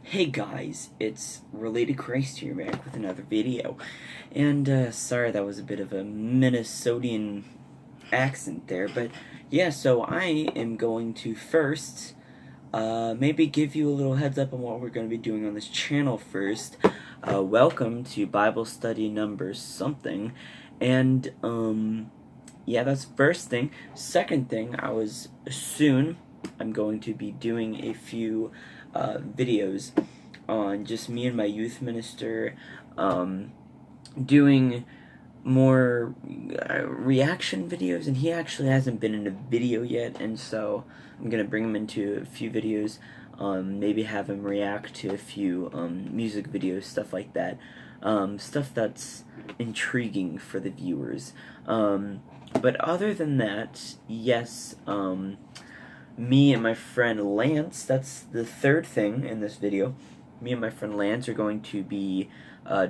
Hey guys, it's Related Christ here back with another video. And sorry that was a bit of a Minnesotan accent there, but yeah, so I am going to first maybe give you a little heads up on what we're going to be doing on this channel first. Welcome to Bible study number something, and yeah, that's the first thing. Second thing, I'm going to be doing a few videos on just me and my youth minister, doing more reaction videos, and he actually hasn't been in a video yet, and so I'm gonna bring him into a few videos, maybe have him react to a few music videos, stuff like that, stuff that's intriguing for the viewers. But other than that, yes, me and my friend Lance, that's the third thing in this video, me and my friend Lance are going to be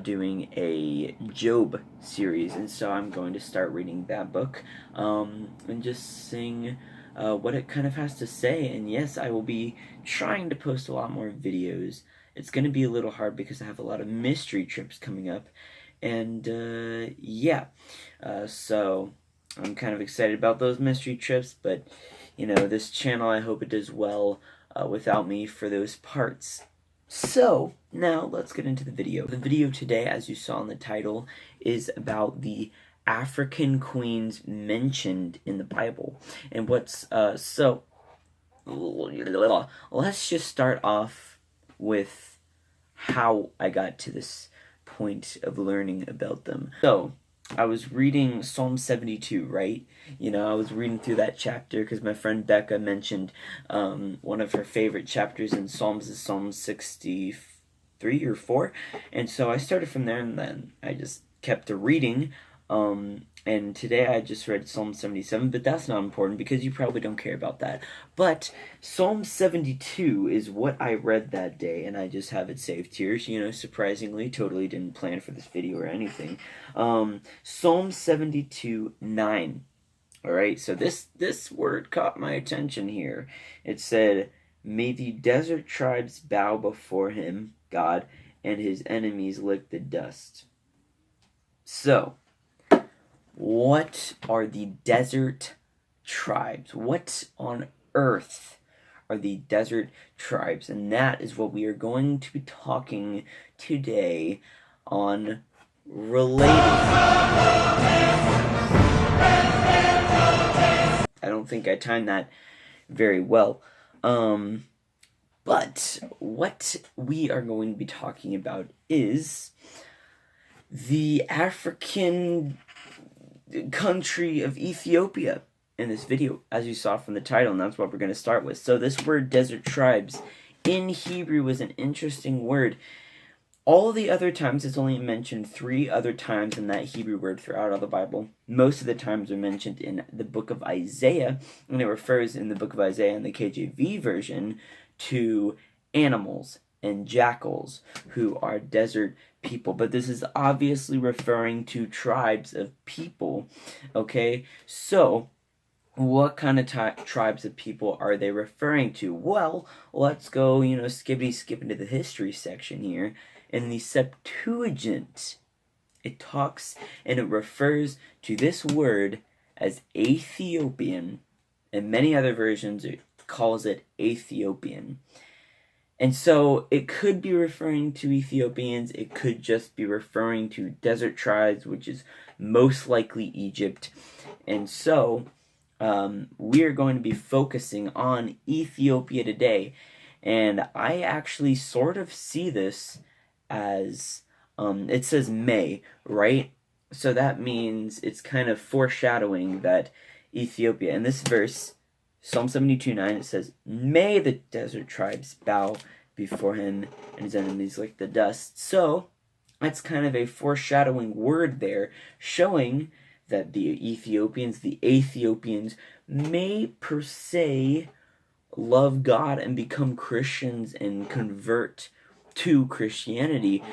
doing a Job series, and so I'm going to start reading that book, and just seeing what it kind of has to say. And yes, I will be trying to post a lot more videos. It's going to be a little hard because I have a lot of mystery trips coming up, and yeah, so I'm kind of excited about those mystery trips, but you know, this channel, I hope it does well without me for those parts. So, now let's get into the video. The video today, as you saw in the title, is about the African queens mentioned in the Bible. And let's just start off with how I got to this point of learning about them. So, I was reading Psalm 72, right? You know, I was reading through that chapter because my friend Becca mentioned one of her favorite chapters in Psalms is Psalm 63 or 4. And so I started from there, and then I just kept reading. And today I just read Psalm 77, but that's not important because you probably don't care about that. But Psalm 72 is what I read that day, and I just have it saved here. You know, surprisingly, totally didn't plan for this video or anything. Psalm 72, 9. Alright, so this word caught my attention here. It said, "May the desert tribes bow before him, God, and his enemies lick the dust." So, what are the desert tribes? What on earth are the desert tribes? And that is what we are going to be talking today on Related. I don't think I timed that very well. But what we are going to be talking about is the African country of Ethiopia in this video, as you saw from the title, and that's what we're going to start with. So this word desert tribes in Hebrew was an interesting word. All the other times, it's only mentioned 3 other times in that Hebrew word throughout all the Bible. Most of the times are mentioned in the book of Isaiah, and it refers in the book of Isaiah in the KJV version to animals and jackals who are desert people. But this is obviously referring to tribes of people, okay? So, what kind of tribes of people are they referring to? Well, let's go, skip into the history section here. In the Septuagint, it talks and it refers to this word as Ethiopian, and many other versions it calls it Ethiopian. And so it could be referring to Ethiopians, it could just be referring to desert tribes, which is most likely Egypt. And so we are going to be focusing on Ethiopia today. And I actually sort of see this as, it says may, right? So that means it's kind of foreshadowing that Ethiopia, in this verse, Psalm 72:9, it says, "May the desert tribes bow before him, and his enemies lick the dust." So, that's kind of a foreshadowing word there, showing that the Ethiopians may per se love God and become Christians and convert to Christianity.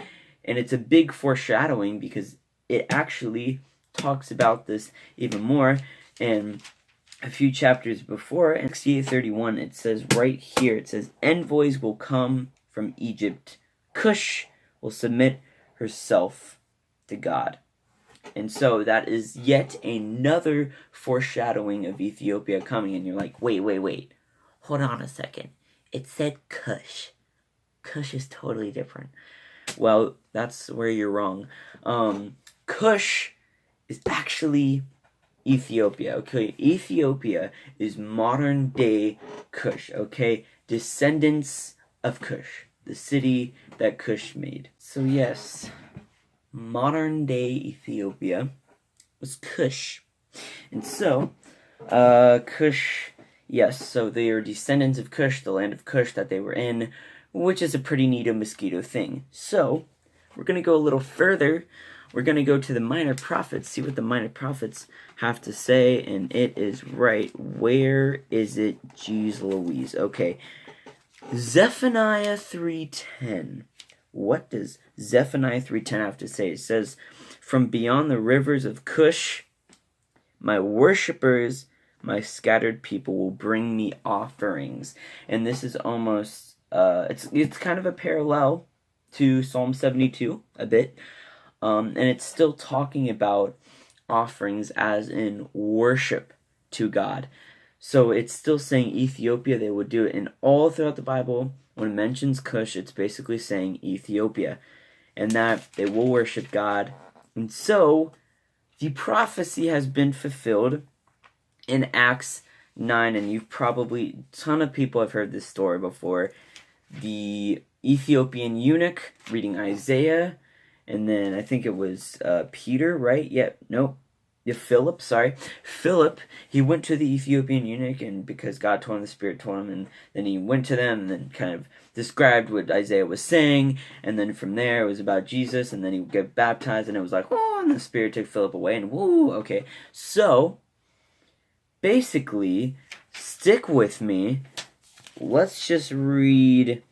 And it's a big foreshadowing because it actually talks about this even more. And a few chapters before, in 68:31, it says right here, it says, "Envoys will come from Egypt, Cush will submit herself to God. And so that is yet another foreshadowing of Ethiopia coming. And you're like, wait. Hold on a second. It said Cush. Cush is totally different. Well, that's where you're wrong. Cush is actually Ethiopia, okay? Ethiopia is modern day Cush, okay? Descendants of Cush, the city that Cush made. So yes, modern day Ethiopia was Cush. And so, Cush, yes, so they are descendants of Cush, the land of Cush that they were in, which is a pretty neato mosquito thing. So, we're going to go a little further. We're going to go to the minor prophets, see what the minor prophets have to say, and it is right. Where is it? Jeez Louise. Okay. Zephaniah 3:10. What does Zephaniah 3:10 have to say? It says, "From beyond the rivers of Cush, my worshippers, my scattered people will bring me offerings." And this is almost, it's kind of a parallel to Psalm 72 a bit. And it's still talking about offerings as in worship to God. So it's still saying Ethiopia, they would do it. And all throughout the Bible, when it mentions Cush, it's basically saying Ethiopia. And that they will worship God. And so, the prophecy has been fulfilled in Acts 9. And you've probably, a ton of people have heard this story before. The Ethiopian eunuch reading Isaiah. And then I think it was Peter, right? Philip, sorry. Philip, he went to the Ethiopian eunuch, and because God told him, the Spirit told him, and then he went to them and then kind of described what Isaiah was saying, and then from there it was about Jesus, and then he would get baptized, and it was like, oh, and the Spirit took Philip away, and woo, okay. So, basically, stick with me. Let's just read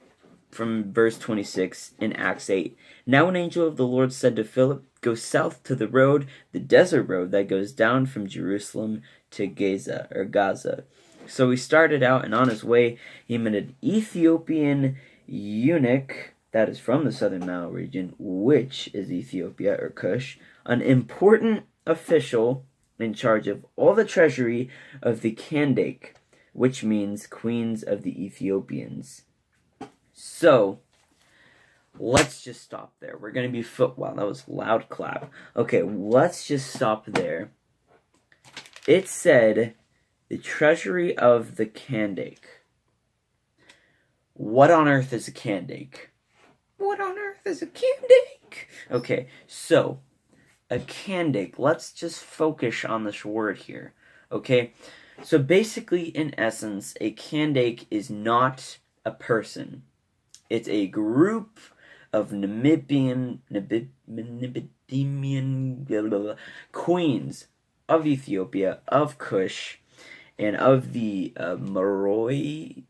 from verse 26 in Acts 8. "Now an angel of the Lord said to Philip, 'Go south to the road, the desert road that goes down from Jerusalem to Gaza.'" So he started out, and on his way, he met an Ethiopian eunuch, that is from the southern Nile region, which is Ethiopia or Cush, an important official in charge of all the treasury of the Kandake, which means queens of the Ethiopians. So, let's just stop there. We're going to be wow, that was loud clap. Okay, let's just stop there. It said, the treasury of the Kandake. What on earth is a Kandake? What on earth is a Kandake? Okay, so, a Kandake, let's just focus on this word here. Okay, so basically, in essence, a Kandake is not a person. It's a group of Namibian queens of Ethiopia, of Cush, and of the Moroyo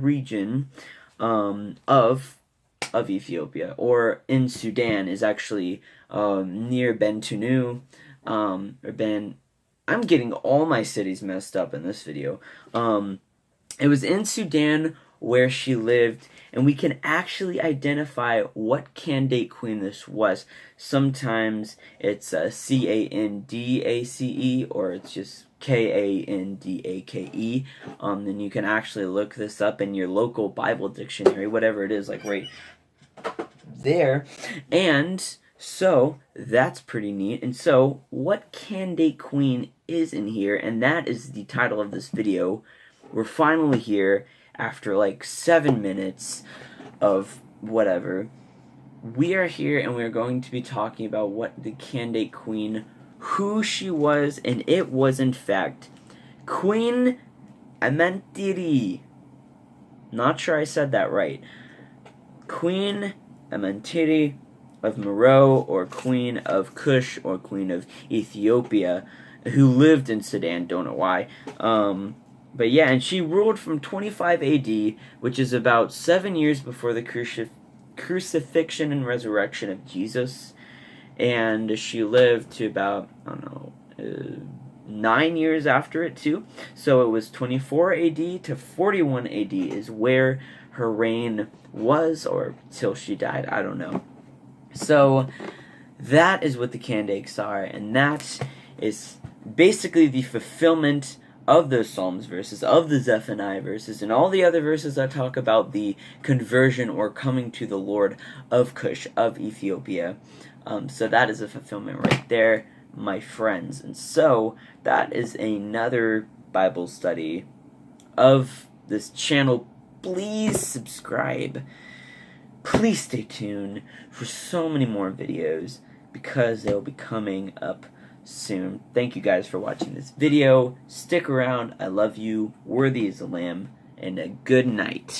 region of Ethiopia, or in Sudan is actually near Bentunu, I'm getting all my cities messed up in this video. It was in Sudan where she lived, and we can actually identify what Kandake Queen this was. Sometimes it's Candace, or it's just Kandake. Then you can actually look this up in your local Bible dictionary, whatever it is, like right there. And so that's pretty neat. And so what Kandake Queen is in here, and that is the title of this video. We're finally here after like 7 minutes of whatever. We are here, and we're going to be talking about what the Kandake Queen, who she was, and it was in fact Queen Amantiri. Not sure I said that right. Queen Amantiri of Meroe, or Queen of Cush, or Queen of Ethiopia, who lived in Sudan, don't know why. But yeah, and she ruled from 25 AD, which is about 7 years before the crucifixion and resurrection of Jesus. And she lived to about, 9 years after it too. So it was 24 AD to 41 AD is where her reign was, or till she died, I don't know. So that is what the Kandakes are, and that is basically the fulfillment of those Psalms verses, of the Zephaniah verses, and all the other verses that talk about the conversion or coming to the Lord of Cush, of Ethiopia. So that is a fulfillment right there, my friends. And so that is another Bible study of this channel. Please subscribe. Please stay tuned for so many more videos, because they'll be coming up soon. Thank you guys for watching this video. Stick around. I love you. Worthy is the Lamb. And a good night.